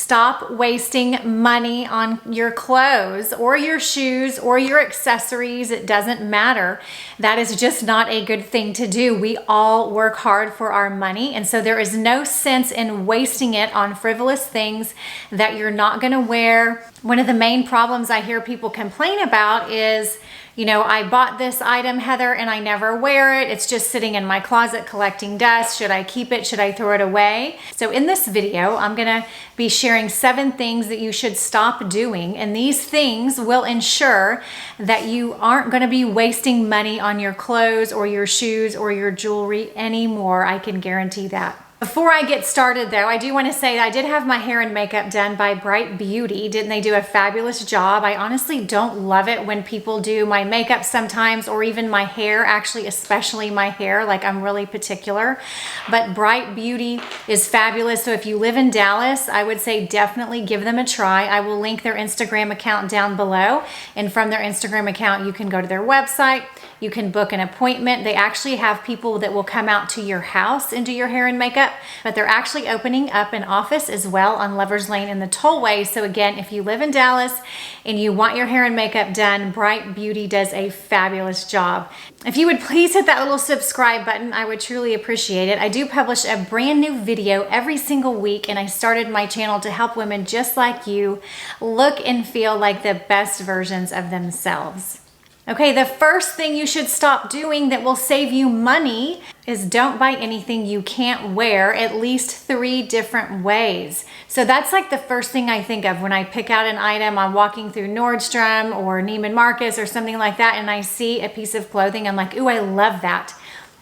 Stop wasting money on your clothes or your shoes or your accessories. It doesn't matter. That is just not a good thing to do. We all work hard for our money, and so there is no sense in wasting it on frivolous things that you're not going to wear. One of the main problems I hear people complain about is, you know, I bought this item, Heather, and I never wear it. It's just sitting in my closet collecting dust. Should I keep it? Should I throw it away? So in this video, I'm gonna be sharing 7 things that you should stop doing. And these things will ensure that you aren't gonna be wasting money on your clothes or your shoes or your jewelry anymore. I can guarantee that. Before I get started though, I do want to say that I did have my hair and makeup done by Bright Beauty. Didn't they do a fabulous job? I honestly don't love it when people do my makeup sometimes, or even my hair, actually, especially my hair. Like, I'm really particular. But Bright Beauty is fabulous. So if you live in Dallas, I would say definitely give them a try. I will link their Instagram account down below. And from their Instagram account, you can go to their website. You can book an appointment. They actually have people that will come out to your house and do your hair and makeup, but they're actually opening up an office as well on Lovers Lane in the Tollway. So again, if you live in Dallas and you want your hair and makeup done, Bright Beauty does a fabulous job. If you would please hit that little subscribe button, I would truly appreciate it. I do publish a brand new video every single week, and I started my channel to help women just like you look and feel like the best versions of themselves. Okay, the first thing you should stop doing that will save you money is don't buy anything you can't wear at least 3 different ways. So that's like the first thing I think of when I pick out an item. I'm walking through Nordstrom or Neiman Marcus or something like that, and I see a piece of clothing. I'm like, ooh, I love that.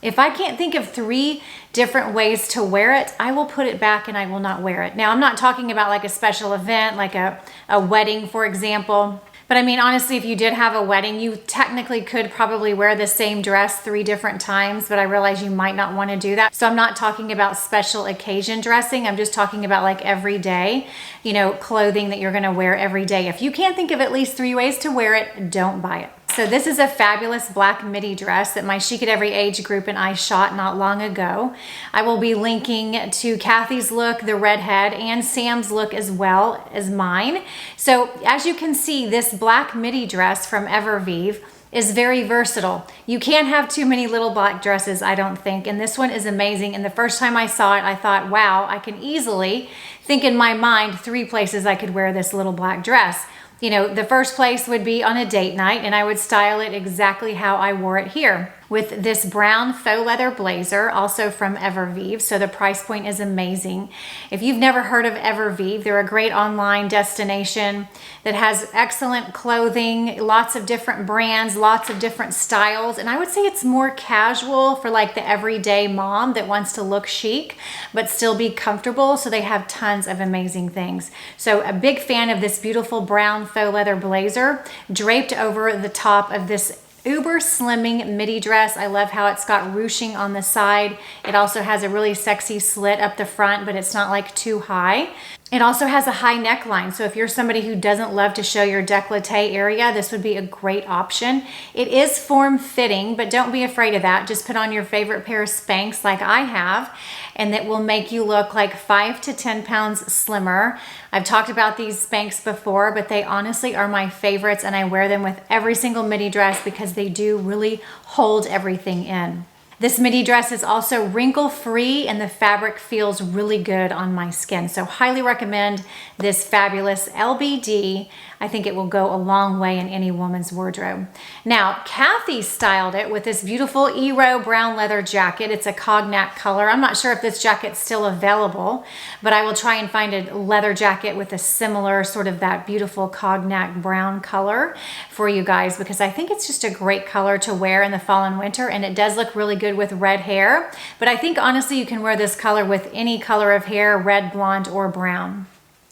If I can't think of 3 different ways to wear it, I will put it back and I will not wear it. Now, I'm not talking about like a special event, like a wedding, for example. But I mean, honestly, if you did have a wedding, you technically could probably wear the same dress 3 different times, but I realize you might not want to do that. So I'm not talking about special occasion dressing. I'm just talking about like everyday, you know, clothing that you're going to wear every day. If you can't think of at least 3 ways to wear it, don't buy it. So this is a fabulous black midi dress that my Chic at Every Age group and I shot not long ago. I will be linking to Kathy's look, the redhead, and Sam's look as well as mine. So as you can see, this black midi dress from Evervive is very versatile. You can't have too many little black dresses, I don't think, and this one is amazing. And the first time I saw it, I thought, wow, I can easily think in my mind 3 places I could wear this little black dress. You know, the first place would be on a date night, and I would style it exactly how I wore it here with this brown faux leather blazer, also from Evervive. So the price point is amazing. If you've never heard of Evervive, they're a great online destination that has excellent clothing, lots of different brands, lots of different styles. And I would say it's more casual for like the everyday mom that wants to look chic, but still be comfortable. So they have tons of amazing things. So a big fan of this beautiful brown faux leather blazer draped over the top of this uber slimming midi dress. I love how it's got ruching on the side. It also has a really sexy slit up the front, but it's not like too high. It also has a high neckline, so if you're somebody who doesn't love to show your décolleté area, this would be a great option. It is form-fitting, but don't be afraid of that. Just put on your favorite pair of Spanx like I have, and that will make you look like 5 to 10 pounds slimmer. I've talked about these Spanx before, but they honestly are my favorites, and I wear them with every single midi dress because they do really hold everything in. This midi dress is also wrinkle-free, and the fabric feels really good on my skin. So highly recommend this fabulous LBD. I think it will go a long way in any woman's wardrobe. Now, Kathy styled it with this beautiful Eero brown leather jacket. It's a cognac color. I'm not sure if this jacket's still available, but I will try and find a leather jacket with a similar sort of that beautiful cognac brown color for you guys, because I think it's just a great color to wear in the fall and winter, and it does look really good with red hair. But I think honestly you can wear this color with any color of hair, red, blonde, or brown.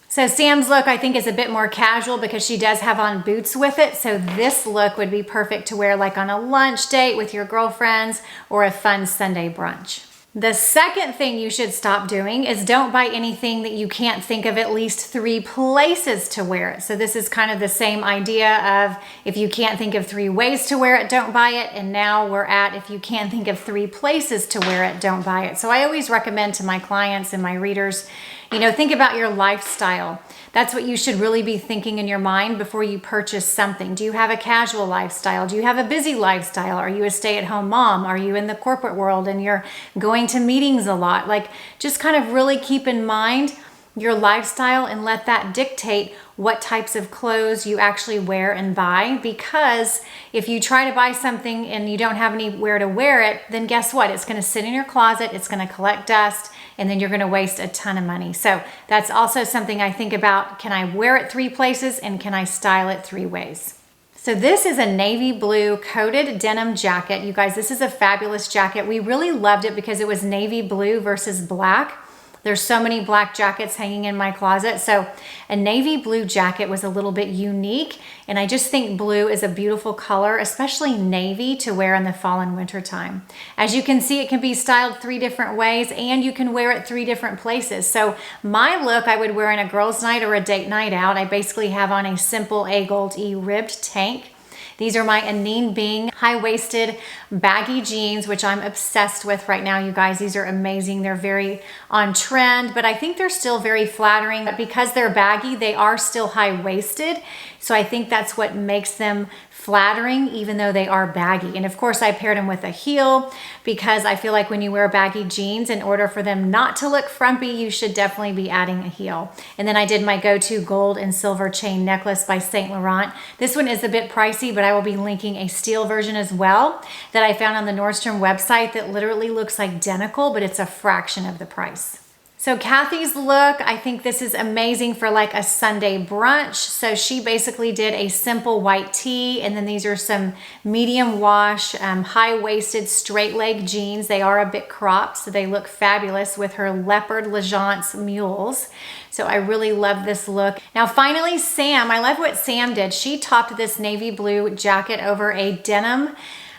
So Sam's look, I think, is a bit more casual because she does have on boots with it. So this look would be perfect to wear like on a lunch date with your girlfriends or a fun Sunday brunch. The second thing you should stop doing is don't buy anything that you can't think of at least 3 places to wear it. So this is kind of the same idea of if you can't think of 3 ways to wear it, don't buy it. And now we're at if you can't think of 3 places to wear it, don't buy it. So I always recommend to my clients and my readers, you know, think about your lifestyle. That's what you should really be thinking in your mind before you purchase something. Do you have a casual lifestyle? Do you have a busy lifestyle? Are you a stay-at-home mom? Are you in the corporate world and you're going to meetings a lot? Like, just kind of really keep in mind your lifestyle and let that dictate what types of clothes you actually wear and buy. Because if you try to buy something and you don't have anywhere to wear it, then guess what? It's going to sit in your closet, it's going to collect dust, and then you're going to waste a ton of money. So that's also something I think about. Can I wear it 3 places and can I style it 3 ways? So this is a navy blue coated denim jacket. You guys, this is a fabulous jacket. We really loved it because it was navy blue versus black. There's so many black jackets hanging in my closet. So a navy blue jacket was a little bit unique. And I just think blue is a beautiful color, especially navy, to wear in the fall and winter time. As you can see, it can be styled 3 different ways and you can wear it 3 different places. So my look I would wear in a girls' night or a date night out. I basically have on a simple A Gold E ribbed tank. These are my Anine Bing high-waisted baggy jeans, which I'm obsessed with right now, you guys. These are amazing. They're very on trend, but I think they're still very flattering. But because they're baggy, they are still high-waisted. So I think that's what makes them flattering, even though they are baggy. And of course, I paired them with a heel because I feel like when you wear baggy jeans, in order for them not to look frumpy, you should definitely be adding a heel. And then I did my go-to gold and silver chain necklace by Saint Laurent. This one is a bit pricey, but I will be linking a steel version as well that I found on the Nordstrom website that literally looks identical, but it's a fraction of the price. So Kathy's look, I think this is amazing for like a Sunday brunch. So she basically did a simple white tee, and then these are some medium wash, high-waisted straight leg jeans. They are a bit cropped, so they look fabulous with her leopard Legence mules. So I really love this look. Now finally, Sam, I love what Sam did. She topped this navy blue jacket over a denim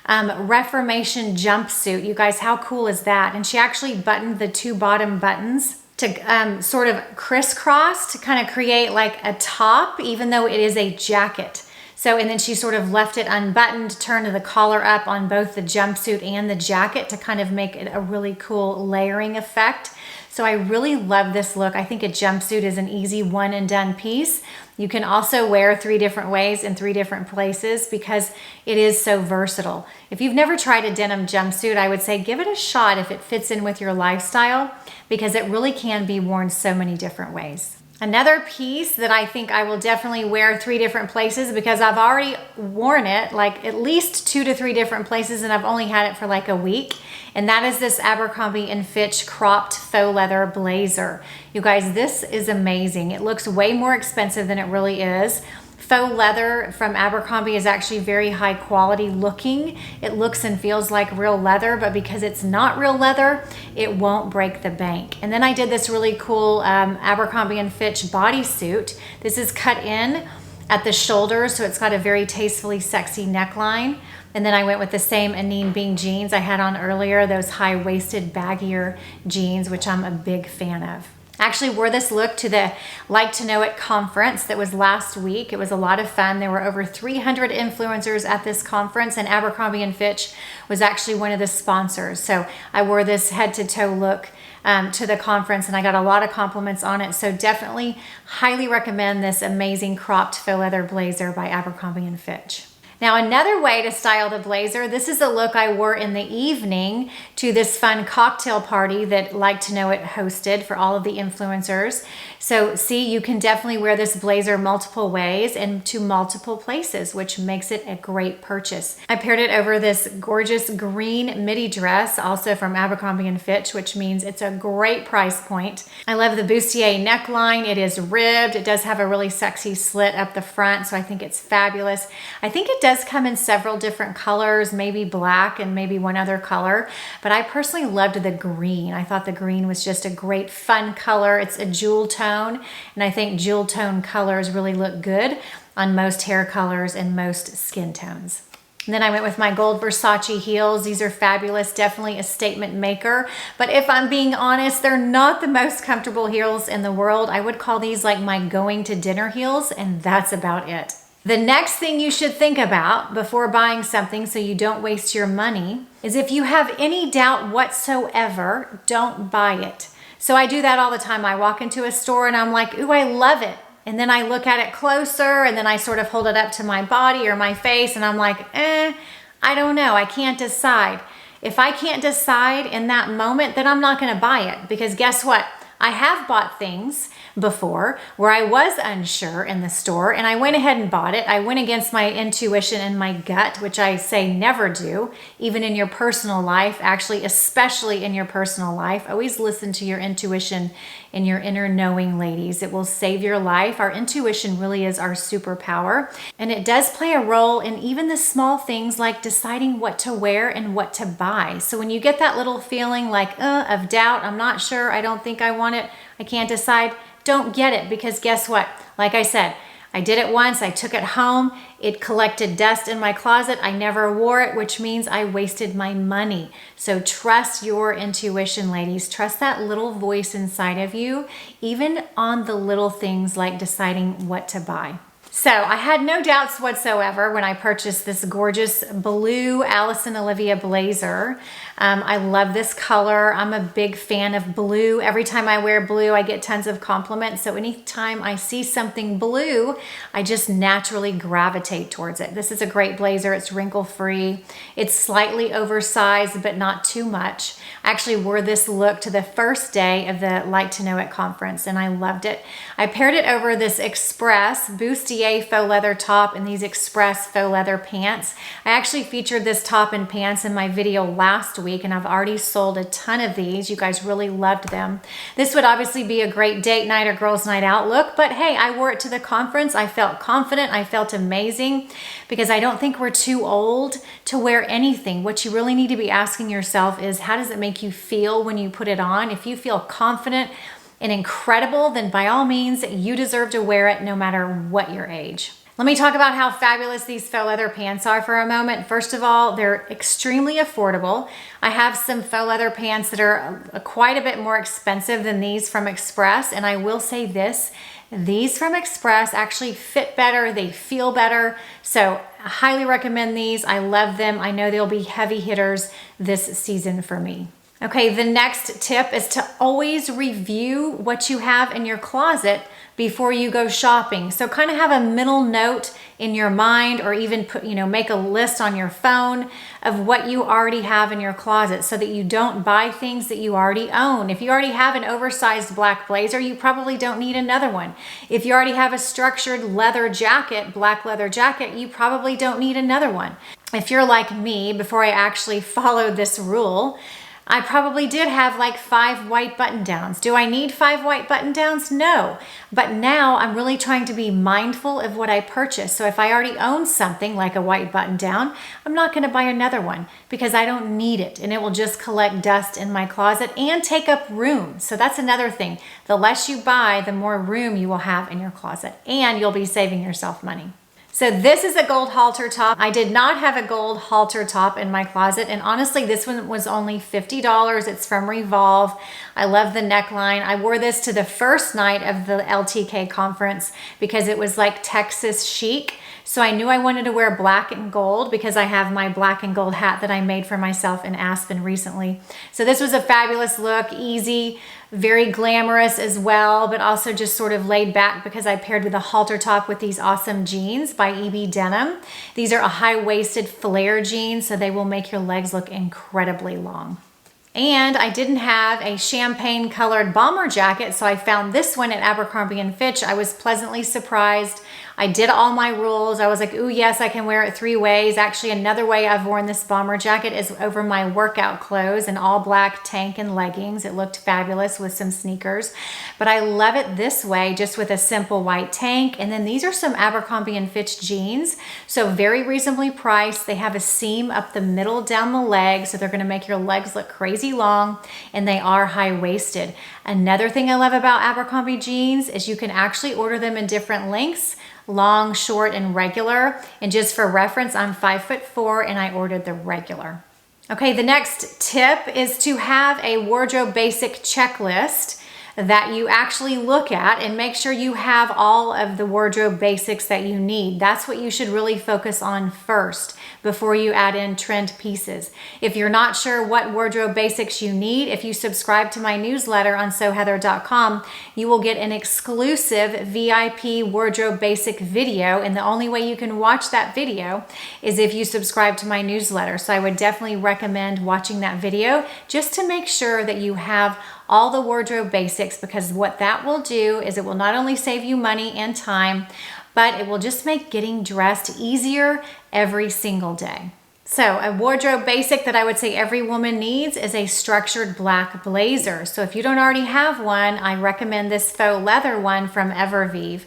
Reformation jumpsuit. You guys, how cool is that? And she actually buttoned the 2 bottom buttons to sort of crisscross to kind of create like a top, even though it is a jacket. So, and then she sort of left it unbuttoned, turned the collar up on both the jumpsuit and the jacket to kind of make it a really cool layering effect. So I really love this look. I think a jumpsuit is an easy one and done piece. You can also wear 3 different ways in 3 different places because it is so versatile. If you've never tried a denim jumpsuit, I would say give it a shot if it fits in with your lifestyle, because it really can be worn so many different ways. Another piece that I think I will definitely wear 3 different places, because I've already worn it like at least 2 to 3 different places and I've only had it for like a week. And that is this Abercrombie & Fitch cropped faux leather blazer. You guys, this is amazing. It looks way more expensive than it really is. Faux leather from Abercrombie is actually very high quality looking. It looks and feels like real leather, but because it's not real leather, it won't break the bank. And then I did this really cool Abercrombie & Fitch bodysuit. This is cut in at the shoulder, so it's got a very tastefully sexy neckline. And then I went with the same Anine Bing jeans I had on earlier, those high-waisted, baggier jeans, which I'm a big fan of. I actually wore this look to the Like to Know It conference that was last week. It was a lot of fun. There were over 300 influencers at this conference, and Abercrombie & Fitch was actually one of the sponsors. So I wore this head-to-toe look to the conference, and I got a lot of compliments on it. So definitely highly recommend this amazing cropped faux leather blazer by Abercrombie & Fitch. Now another way to style the blazer, this is a look I wore in the evening to this fun cocktail party that Like to Know It hosted for all of the influencers. So see, you can definitely wear this blazer multiple ways and to multiple places, which makes it a great purchase. I paired it over this gorgeous green midi dress, also from Abercrombie & Fitch, which means it's a great price point. I love the bustier neckline. It is ribbed. It does have a really sexy slit up the front, so I think it's fabulous. I think it does come in several different colors, maybe black and maybe one other color, but I personally loved the green. I thought the green was just a great fun color. It's a jewel tone, and I think jewel tone colors really look good on most hair colors and most skin tones. And then I went with my gold Versace heels. These are fabulous, definitely a statement maker. But if I'm being honest, they're not the most comfortable heels in the world. I would call these like my going to dinner heels, and that's about it. The next thing you should think about before buying something so you don't waste your money is if you have any doubt whatsoever, don't buy it. So I do that all the time. I walk into a store and I'm like, ooh, I love it. And then I look at it closer and then I sort of hold it up to my body or my face and I'm like, I don't know. I can't decide. If I can't decide in that moment, then I'm not going to buy it, because guess what? I have bought things before where I was unsure in the store and I went ahead and bought it. I went against my intuition and my gut, which I say never do, even in your personal life, actually, especially in your personal life. Always listen to your intuition and your inner knowing, ladies. It will save your life. Our intuition really is our superpower, and it does play a role in even the small things like deciding what to wear and what to buy. So when you get that little feeling like of doubt, I'm not sure, I don't think I want it, I can't decide, don't get it, because guess what? Like I said, I did it once, I took it home, it collected dust in my closet, I never wore it, which means I wasted my money. So trust your intuition, ladies. Trust that little voice inside of you, even on the little things like deciding what to buy. So I had no doubts whatsoever when I purchased this gorgeous blue Allison Olivia blazer. I love this color. I'm a big fan of blue. Every time I wear blue, I get tons of compliments. So anytime I see something blue, I just naturally gravitate towards it. This is a great blazer. It's wrinkle-free. It's slightly oversized, but not too much. I actually wore this look to the first day of the Like to Know It conference, and I loved it. I paired it over this Express bustier faux leather top and these Express faux leather pants. I actually featured this top and pants in my video last week, and I've already sold a ton of these. You guys really loved them. This would obviously be a great date night or girls' night out look, but hey, I wore it to the conference. I felt confident. I felt amazing, because I don't think we're too old to wear anything. What you really need to be asking yourself is, how does it make you feel when you put it on? If you feel confident and incredible, then by all means, you deserve to wear it no matter what your age. Let me talk about how fabulous these faux leather pants are for a moment. First of all, they're extremely affordable. I have some faux leather pants that are quite a bit more expensive than these from Express, and I will say this, these from Express actually fit better, they feel better, so I highly recommend these. I love them. I know they'll be heavy hitters this season for me. Okay, the next tip is to always review what you have in your closet before you go shopping. So kind of have a mental note in your mind, or even put, make a list on your phone of what you already have in your closet, so that you don't buy things that you already own. If you already have an oversized black blazer, you probably don't need another one. If you already have a structured leather jacket, black leather jacket, you probably don't need another one. If you're like me, before I actually followed this rule, I probably did have like 5 white button downs. Do I need 5 white button downs? No. But now I'm really trying to be mindful of what I purchase. So if I already own something like a white button down, I'm not going to buy another one, because I don't need it, and it will just collect dust in my closet and take up room. So that's another thing. The less you buy, the more room you will have in your closet, and you'll be saving yourself money. So this is a gold halter top. I did not have a gold halter top in my closet, and honestly, this one was only $50. It's from Revolve. I love the neckline. I wore this to the first night of the LTK conference because it was like Texas chic. So I knew I wanted to wear black and gold, because I have my black and gold hat that I made for myself in Aspen recently. So this was a fabulous look, easy, very glamorous as well, but also just sort of laid back, because I paired with a halter top with these awesome jeans by EB Denim. These are a high-waisted flare jeans, so they will make your legs look incredibly long. And I didn't have a champagne colored bomber jacket, so I found this one at Abercrombie & Fitch. I was pleasantly surprised. I did all my rules. I was like, ooh, yes, I can wear it 3 ways. Actually, another way I've worn this bomber jacket is over my workout clothes, an all black tank and leggings. It looked fabulous with some sneakers. But I love it this way, just with a simple white tank. And then these are some Abercrombie & Fitch jeans. So very reasonably priced. They have a seam up the middle down the leg, so they're gonna make your legs look crazy long, and they are high-waisted. Another thing I love about Abercrombie jeans is you can actually order them in different lengths. long, short, and regular. And just for reference, I'm 5'4" and I ordered the regular. Okay, the next tip is to have a wardrobe basic checklist that you actually look at and make sure you have all of the wardrobe basics that you need. That's what you should really focus on first before you add in trend pieces. If you're not sure what wardrobe basics you need, if you subscribe to my newsletter on sewheather.com, you will get an exclusive VIP wardrobe basic video, and the only way you can watch that video is if you subscribe to my newsletter. So I would definitely recommend watching that video just to make sure that you have all the wardrobe basics, because what that will do is it will not only save you money and time, but it will just make getting dressed easier every single day. So a wardrobe basic that I would say every woman needs is a structured black blazer. So if you don't already have one, I recommend this faux leather one from Evervive.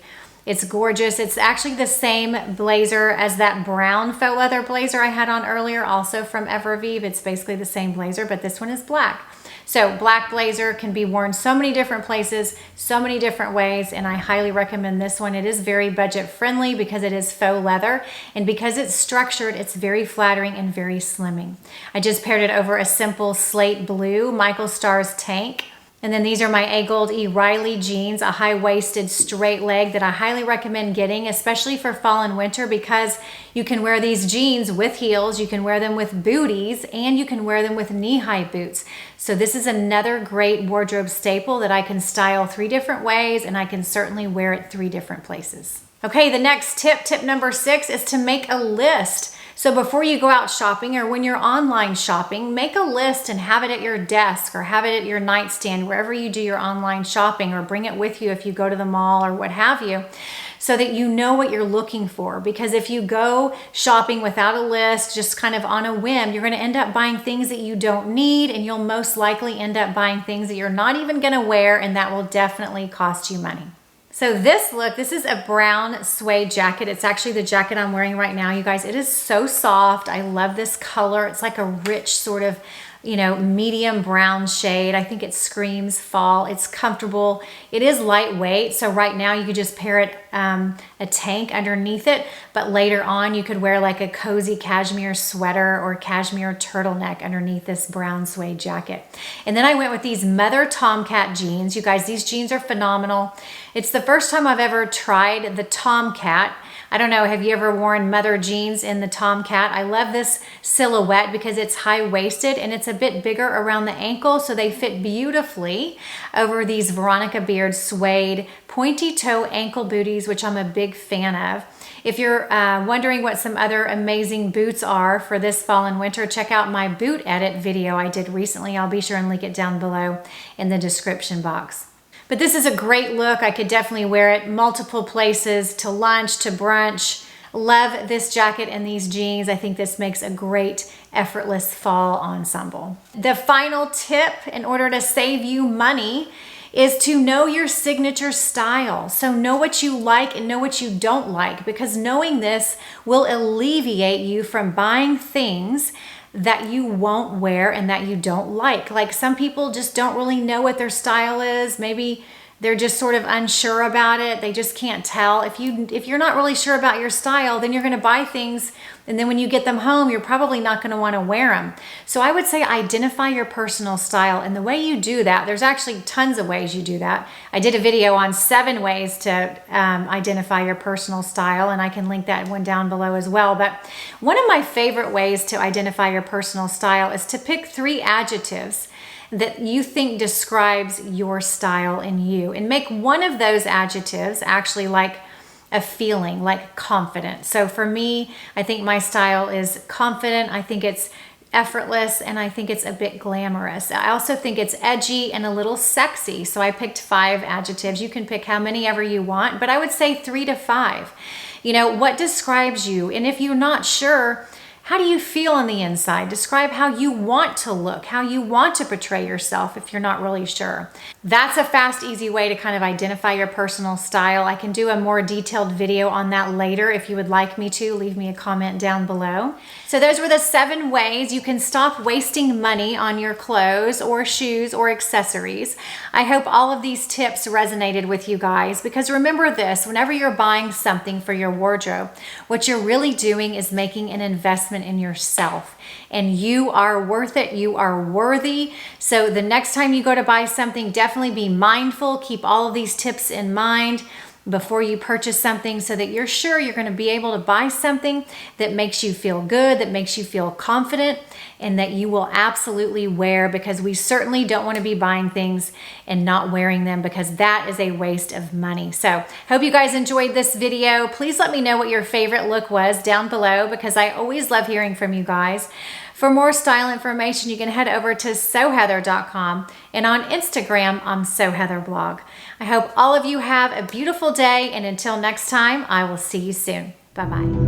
It's gorgeous. It's actually the same blazer as that brown faux leather blazer I had on earlier, also from Evervive. It's basically the same blazer, but this one is black. So black blazer can be worn so many different places, so many different ways, and I highly recommend this one. It is very budget friendly because it is faux leather, and because it's structured, it's very flattering and very slimming. I just paired it over a simple slate blue Michael Stars tank. And then these are my A Gold E Riley jeans, a high-waisted straight leg that I highly recommend getting, especially for fall and winter, because you can wear these jeans with heels, you can wear them with booties, and you can wear them with knee-high boots. So this is another great wardrobe staple that I can style 3 different ways, and I can certainly wear it 3 different places. Okay, the next tip number 6, is to make a list. So before you go out shopping, or when you're online shopping, make a list and have it at your desk or have it at your nightstand, wherever you do your online shopping, or bring it with you if you go to the mall or what have you, so that you know what you're looking for. Because if you go shopping without a list, just kind of on a whim, you're going to end up buying things that you don't need, and you'll most likely end up buying things that you're not even going to wear, and that will definitely cost you money. So this look, this is a brown suede jacket. It's actually the jacket I'm wearing right now, you guys. It is so soft. I love this color. It's like a rich sort of, medium brown shade. I think it screams fall. It's comfortable. It is lightweight. So right now you could just pair it a tank underneath it, but later on you could wear like a cozy cashmere sweater or cashmere turtleneck underneath this brown suede jacket. And then I went with these Mother Tomcat jeans. You guys, these jeans are phenomenal. It's the first time I've ever tried the Tomcat. I don't know, have you ever worn Mother jeans in the Tomcat? I love this silhouette because it's high-waisted and it's a bit bigger around the ankle, so they fit beautifully over these Veronica Beard suede pointy toe ankle booties, which I'm a big fan of. If you're wondering what some other amazing boots are for this fall and winter, check out my boot edit video I did recently. I'll be sure and link it down below in the description box. But this is a great look. I could definitely wear it multiple places, to lunch, to brunch. Love this jacket and these jeans. I think this makes a great effortless fall ensemble. The final tip in order to save you money is to know your signature style. So know what you like and know what you don't like, because knowing this will alleviate you from buying things that you won't wear and that you don't like. Like some people just don't really know what their style is. Maybe they're just sort of unsure about it. They just can't tell. If you're not really sure about your style, then you're going to buy things, and then when you get them home, you're probably not going to want to wear them. So I would say identify your personal style, and the way you do that, there's actually tons of ways you do that. I did a video on 7 ways to identify your personal style, and I can link that one down below as well. But one of my favorite ways to identify your personal style is to pick 3 adjectives that you think describes your style and you, and make one of those adjectives actually like a feeling, like confident. So for me, I think my style is confident. I think it's effortless, and I think it's a bit glamorous. I also think it's edgy and a little sexy. So I picked 5 adjectives. You can pick how many ever you want, but I would say 3 to 5. What describes you? And if you're not sure, how do you feel on the inside? Describe how you want to look, how you want to portray yourself if you're not really sure. That's a fast, easy way to kind of identify your personal style. I can do a more detailed video on that later if you would like me to. Leave me a comment down below. So those were the 7 ways you can stop wasting money on your clothes or shoes or accessories. I hope all of these tips resonated with you guys, because remember this, whenever you're buying something for your wardrobe, what you're really doing is making an investment in yourself. And you are worth it. You are worthy. So the next time you go to buy something, definitely be mindful. Keep all of these tips in mind before you purchase something, so that you're sure you're going to be able to buy something that makes you feel good, that makes you feel confident, and that you will absolutely wear, because we certainly don't want to be buying things and not wearing them, because that is a waste of money. So hope you guys enjoyed this video. Please let me know what your favorite look was down below, because I always love hearing from you guys. For more style information, you can head over to sewheather.com, and on Instagram, I'm sewheatherblog. I hope all of you have a beautiful day, and until next time, I will see you soon. Bye-bye.